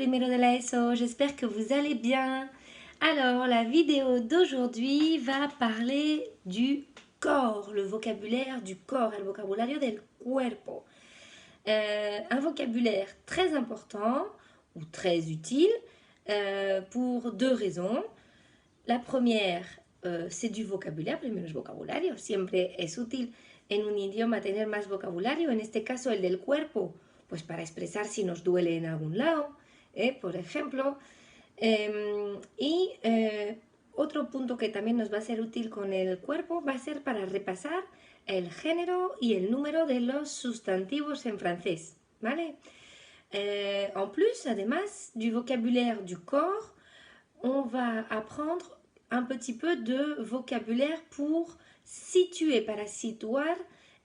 primero de la ESO, j'espère que vous allez bien. Alors, la vidéo d'aujourd'hui va parler du corps, le vocabulaire du corps, el vocabulario del cuerpo. Un vocabulaire très important ou très utile pour deux raisons. La première, c'est du vocabulaire, primero es vocabulario, siempre es útil en un idioma tener más vocabulario, en este caso el del cuerpo, pues para expresar si nos duele en algún lado, por ejemplo. Otro punto que también nos va a ser útil con el cuerpo va a ser para repasar el género y el número de los sustantivos en francés, ¿vale? En plus, además du vocabulaire du corps, on va apprendre un petit peu de vocabulaire pour situer, para situar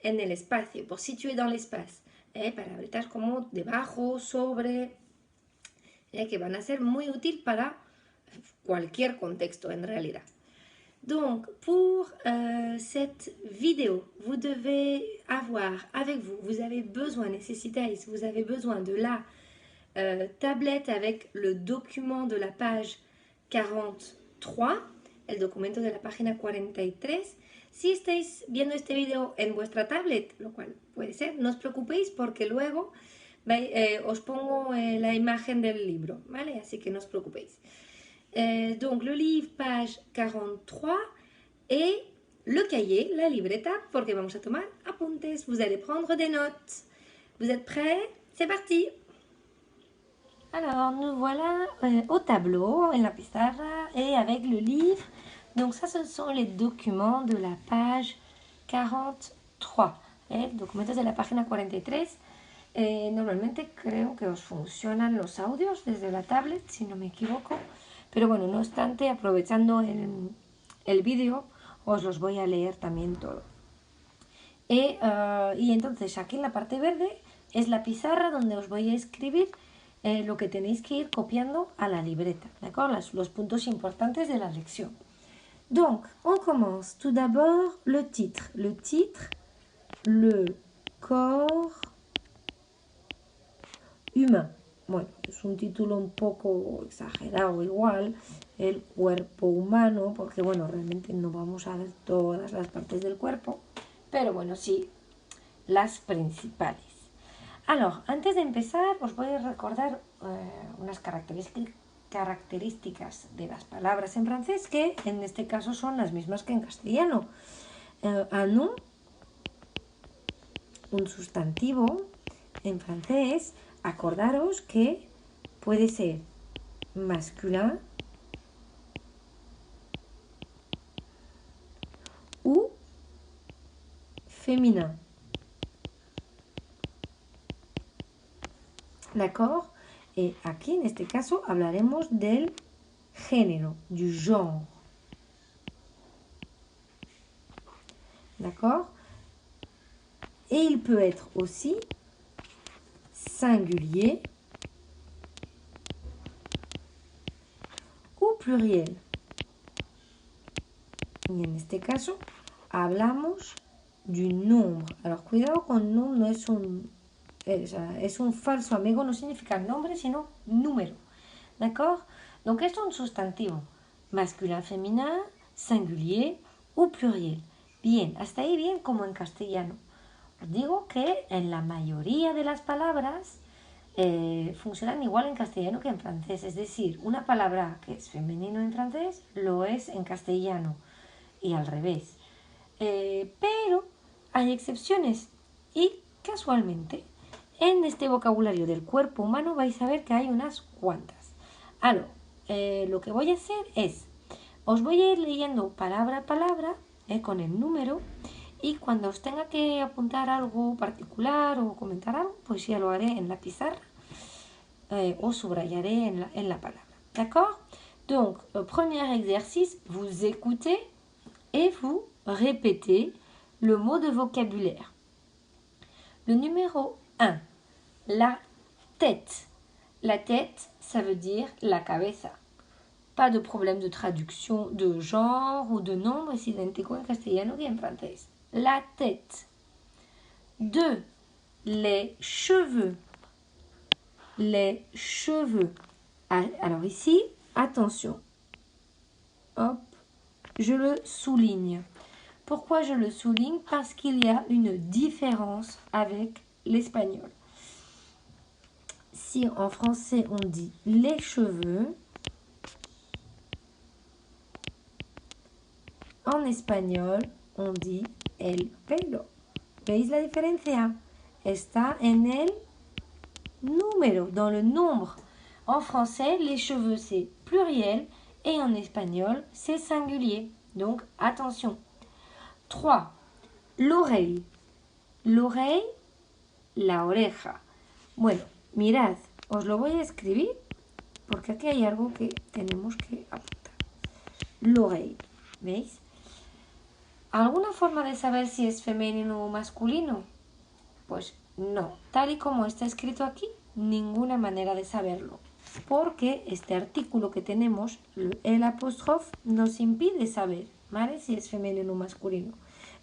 en el espacio, pour situer dans l'espace. Palabritas como debajo, sobre, que van a ser muy útil para cualquier contexto en realidad. Donc, pour cette vidéo, vous devez avoir avec vous, vous avez besoin, necesitáis, vous avez besoin de la tablette avec le document de la page 43, el documento de la página 43. Si estáis viendo este video en vuestra tablet, lo cual puede ser, no os preocupéis porque luego os pongo la imagen del libro, ¿vale? Así que no os preocupéis. Donc, le livre, page 43, et le cahier, la libreta, porque vamos a tomar apuntes. Vous allez prendre des notes. Vous êtes prêts? C'est parti! Alors, nous voilà au tableau, en la pizarra, et avec le livre. Donc ça, ce sont les documents de la page 43. Documentos de la página 43. Normalmente creo que os funcionan los audios desde la tablet, si no me equivoco. Pero bueno, no obstante, aprovechando el vídeo, os los voy a leer también todo. Y entonces, aquí en la parte verde es la pizarra donde os voy a escribir lo que tenéis que ir copiando a la libreta, d'accord? Los puntos importantes de la lección. Donc, on commence. Tout d'abord, le titre. Le titre, le corps humain. Bueno, es un título un poco exagerado igual, el cuerpo humano, porque bueno, realmente no vamos a ver todas las partes del cuerpo, pero bueno, sí, las principales. Alors, antes de empezar, os voy a recordar unas características de las palabras en francés que en este caso son las mismas que en castellano. Un nom, un sustantivo en francés, acordaros que puede ser masculin o féminin. ¿D'accord? Aquí en este caso hablaremos del género, du genre. D'accord? Et il peut être aussi singulier ou pluriel. Y en este caso hablamos du nombre. Alors cuidado con nombre, no es un falso amigo, no significa nombre, sino número. D'accord? Donc es un sustantivo masculin, féminin, singulier ou pluriel. Bien, hasta ahí bien como en castellano. Os digo que en la mayoría de las palabras funcionan igual en castellano que en francés. Es decir, una palabra que es femenino en francés lo es en castellano y al revés. Pero hay excepciones y casualmente en este vocabulario del cuerpo humano vais a ver que hay unas cuantas. Alors, lo que voy a hacer es, os voy a ir leyendo palabra a palabra con el número, y cuando os tenga que apuntar algo particular o comentar algo, pues ya lo haré en la pizarra o subrayaré en la palabra. D'accord? Donc, premier exercice, vous écoutez et vous répétez le mot de vocabulaire. Le numéro 1, la tête. La tête, ça veut dire la cabeza. Pas de problème de traduction de genre ou de nombre, es idéntico en castellano que en francés. La tête. 2, les cheveux. les cheveux. Alors ici, attention. Hop, je le souligne. Pourquoi je le souligne? Parce qu'il y a une différence avec l'espagnol. Si en français on dit les cheveux, en espagnol on dit el pelo. ¿Veis la diferencia? Está en el número, dans le nombre. En français, les cheveux c'est pluriel et en espagnol c'est singulier. Donc attention. 3. L'oreille. L'oreille, la oreja. Bueno, mirad, os lo voy a escribir porque aquí hay algo que tenemos que apuntar. L'oreille, ¿veis? ¿Alguna forma de saber si es femenino o masculino? Pues no, tal y como está escrito aquí, ninguna manera de saberlo. Porque este artículo que tenemos, el apóstrofe, nos impide saber, ¿vale? Si es femenino o masculino.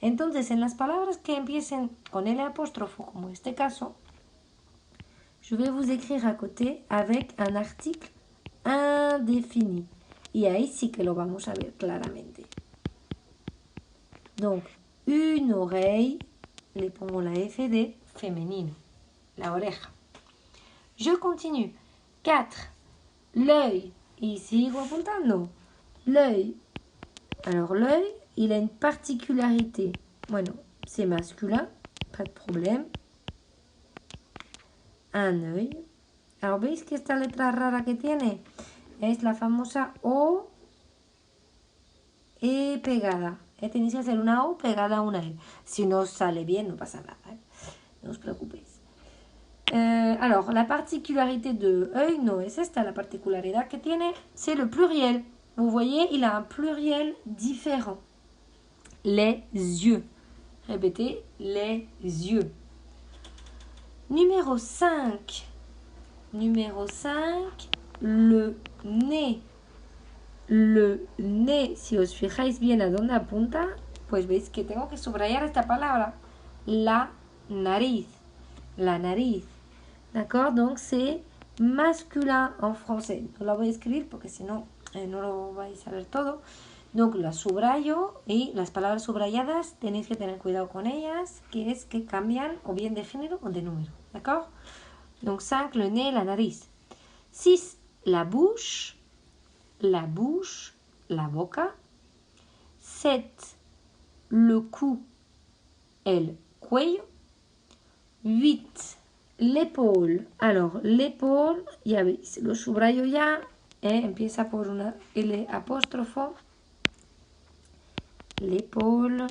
Entonces, en las palabras que empiecen con el apóstrofo, como en este caso, je vais vous écrire à côté avec un article indéfini. Y ahí sí que lo vamos a ver claramente. Donc, une oreille, le pongo la FD, féminine, la oreja. Je continue. 4. L'œil. Y sigo apuntando. L'œil. Alors, l'œil, il a une particularité. Bueno, c'est masculin, pas de problème. Un œil. Alors, ¿veis que esta letra rara que tiene? Es la famosa O E pegada. Tenéis que hacer una O pegada a una E. Si no os sale bien, no pasa nada. No os preocupéis. Alors, la particularité de œil, no es esta. La particularidad que tiene, c'est le pluriel. Vous voyez, il a un pluriel différent. Les yeux. Répétez, les yeux. Numéro 5. Numéro 5, le nez. Le nez, si os fijáis bien a dónde apunta, pues veis que tengo que subrayar esta palabra. La nariz. La nariz. D'accord? Donc c'est masculin en français. No la voy a escribir porque si no, no lo vais a ver todo. Donc la subrayo y las palabras subrayadas tenéis que tener cuidado con ellas, que es que cambian o bien de género o de número. D'accord? Donc 5, le nez, la nariz. 6, la bouche. La bouche, la boca. 7, le cou, el cuello. 8, l'épaule. Alors, l'épaule, ya veis, lo subrayo ya. Empieza por una L apóstrofo. L'épaule.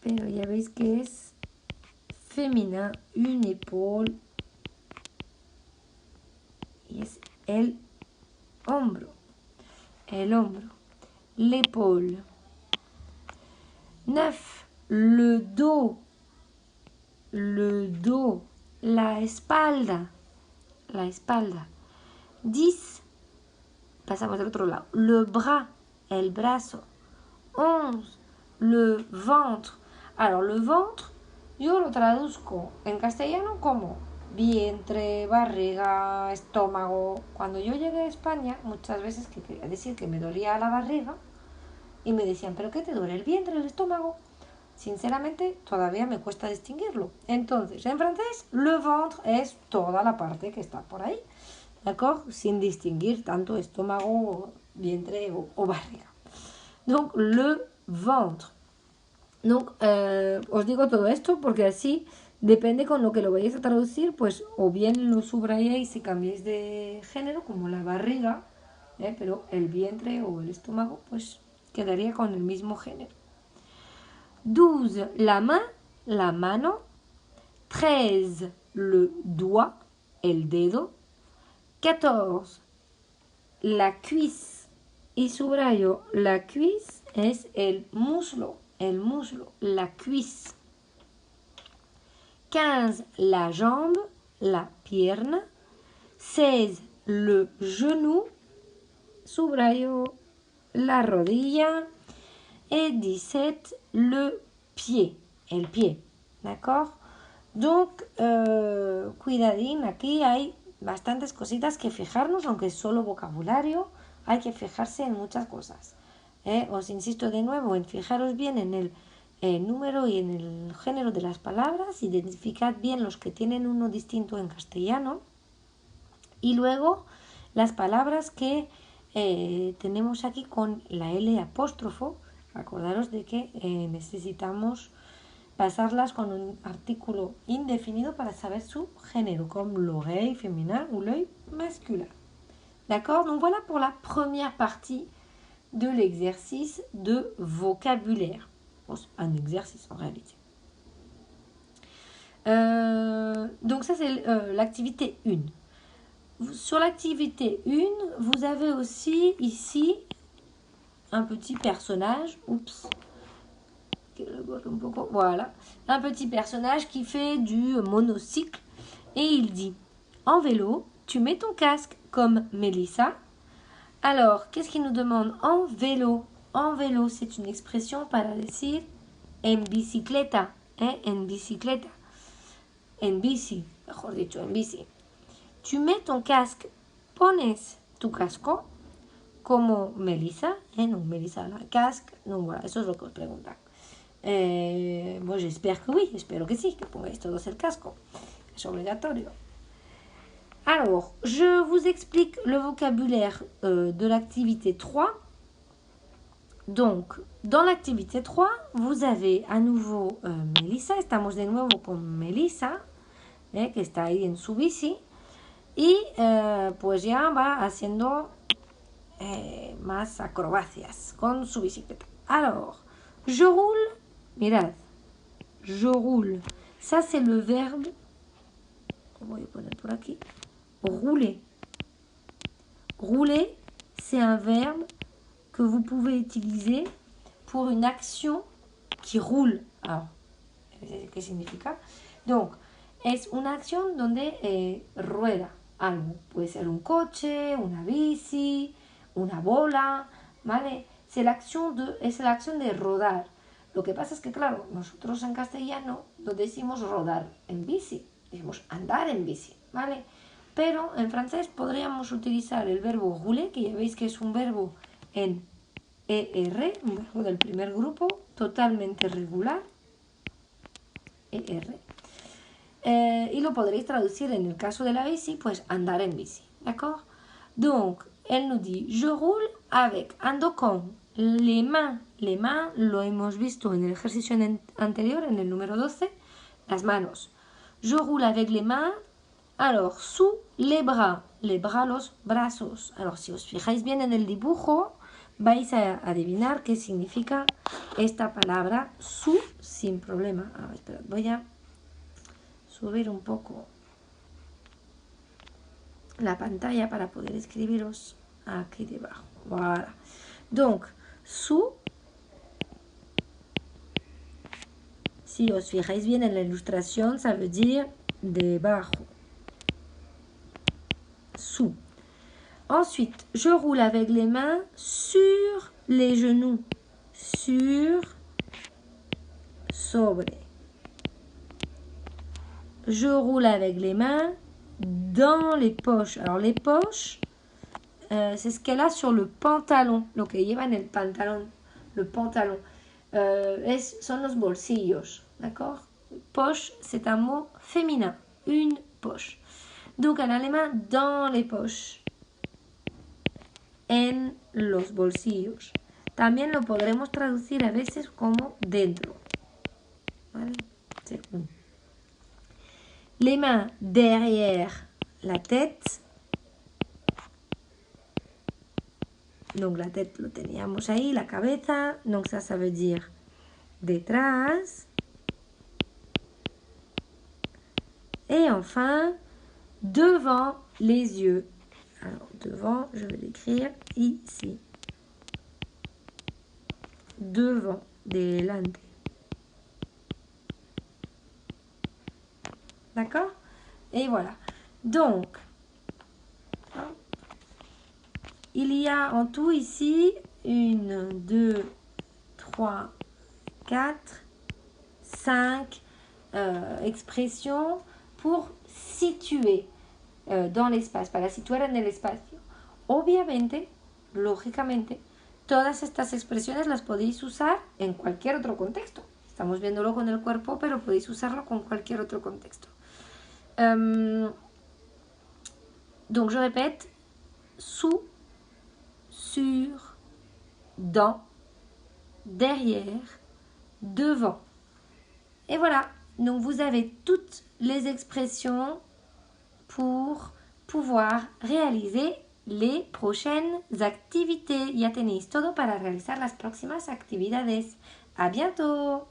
Pero ya veis que es féminin, une épaule. Y es el hombro. El hombro. L'épaule. 9, le dos. Le dos. La espalda. La espalda. 10, pasamos al otro lado. Le bras. El brazo. 11, le ventre. Alors, le ventre, yo lo traduzco en castellano como vientre, barriga, estómago. Cuando yo llegué a España, muchas veces que quería decir que me dolía la barriga y me decían, ¿pero qué te duele? ¿El vientre, el estómago? Sinceramente, todavía me cuesta distinguirlo. Entonces, en francés, le ventre es toda la parte que está por ahí, ¿d'accord? Sin distinguir tanto estómago, vientre o barriga. Donc, le ventre. Donc, os digo todo esto porque así depende con lo que lo vayáis a traducir, pues o bien lo subrayáis y cambiáis de género, como la barriga, pero el vientre o el estómago, pues quedaría con el mismo género. 12, la main, la mano. 13, le doigt, el dedo. 14, la cuisse. Y subrayo, la cuisse es el muslo, la cuisse. 15, la jambe, la pierna. 16, le genou, subrayo, la rodilla. Et 17, le pied, el pie, d'accord? Donc, cuidadín, aquí hay bastantes cositas que fijarnos, aunque es solo vocabulario, hay que fijarse en muchas cosas. Os insisto de nuevo en fijaros bien en el número y en el género de las palabras, identificad bien los que tienen uno distinto en castellano y luego las palabras que tenemos aquí con la L apóstrofo, acordaros de que necesitamos pasarlas con un artículo indéfini para saber su género, comme l'oreille féminin ou l'œil masculin. D'accord? Donc voilà pour la première partie de l'exercice de vocabulaire. Bon, c'est un exercice en réalité. Donc ça c'est l'activité 1. Sur l'activité 1, vous avez aussi ici un petit personnage. Oups. Voilà. Un petit personnage qui fait du monocycle. Et il dit, en vélo, tu mets ton casque comme Mélissa. Alors, qu'est-ce qu'il nous demande? En vélo. En vélo, c'est une expression para decir en bicicleta. En bicicleta. En bici. Mejor dicho, en bici. Tu mets ton casque. Pones tu casco como Melissa. No, Melissa, el casque. No, voilà, eso es lo que os preguntan. Bon, j'espère que oui, espero que sí, que pongáis todos el casco. Es obligatorio. Alors, je vous explique le vocabulaire de l'activité 3. Donc, dans l'activité 3, vous avez à nouveau Melissa. Estamos de nuevo con Melissa, que está ahí en su bici. Y pues ya va haciendo más acrobacias con su bicicleta. Alors, je roule, mirad, je roule. Ça, c'est le verbe, voy a poner por aquí, rouler. Rouler, c'est un verbe que vous pouvez utiliser pour une action qui roule. Alors, ¿qué significa? Donc, es una acción donde rueda algo. Puede ser un coche, una bici, una bola, ¿vale? Es la acción de rodar. Lo que pasa es que, claro, nosotros en castellano no decimos rodar en bici, decimos andar en bici, ¿vale? Pero en francés podríamos utilizar el verbo rouler, que ya veis que es un verbo en ER, un verbo del primer grupo, totalmente regular, ER. Y lo podréis traducir en el caso de la bici, pues andar en bici, d'accord? Donc, elle nous dit, je roule avec, ando con les mains. Les mains, lo hemos visto en el ejercicio anterior, en el número 12, las manos. Je roule avec les mains, alors, sous les bras, los brazos. Alors, si os fijáis bien en el dibujo, vais a adivinar qué significa esta palabra, sous, sin problema. Ah, esperad, voy a subir un poco la pantalla para poder escribiros aquí debajo. Voilà. Donc, sous, si os fijáis bien en la ilustración, ça veut dire debajo. Sous. Ensuite, je roule avec les mains sur les genoux. Sur, sobre. Je roule avec les mains dans les poches. Alors, les poches, c'est ce qu'elle a sur le pantalon. Lo que lleva en el pantalón. Le pantalon. Son los bolsillos. D'accord? Poche, c'est un mot féminin. Une poche. Donc, elle a les mains dans les poches. En los bolsillos. También lo podremos traducir a veces como dentro. ¿Vale? Según. Les mains derrière la tête. Donc la tête lo teníamos ahí, la cabeza. Donc ça veut dire detrás. Et enfin, devant les yeux. Alors devant, je vais l'écrire ici. Devant, delante. D'accord? Et voilà. Donc, il y a en tout ici 1, 2, 3, 4, 5, expresión pour situer dans l'espace, para situar en el espacio. Obviamente, lógicamente, todas estas expresiones las podéis usar en cualquier otro contexto. Estamos viéndolo con el cuerpo, pero podéis usarlo con cualquier otro contexto. Donc je répète, sous, sur, dans, derrière, devant. Et voilà, donc vous avez toutes les expressions pour pouvoir réaliser les prochaines activités. Ya tenéis todo para realizar las próximas actividades. ¡A bientôt!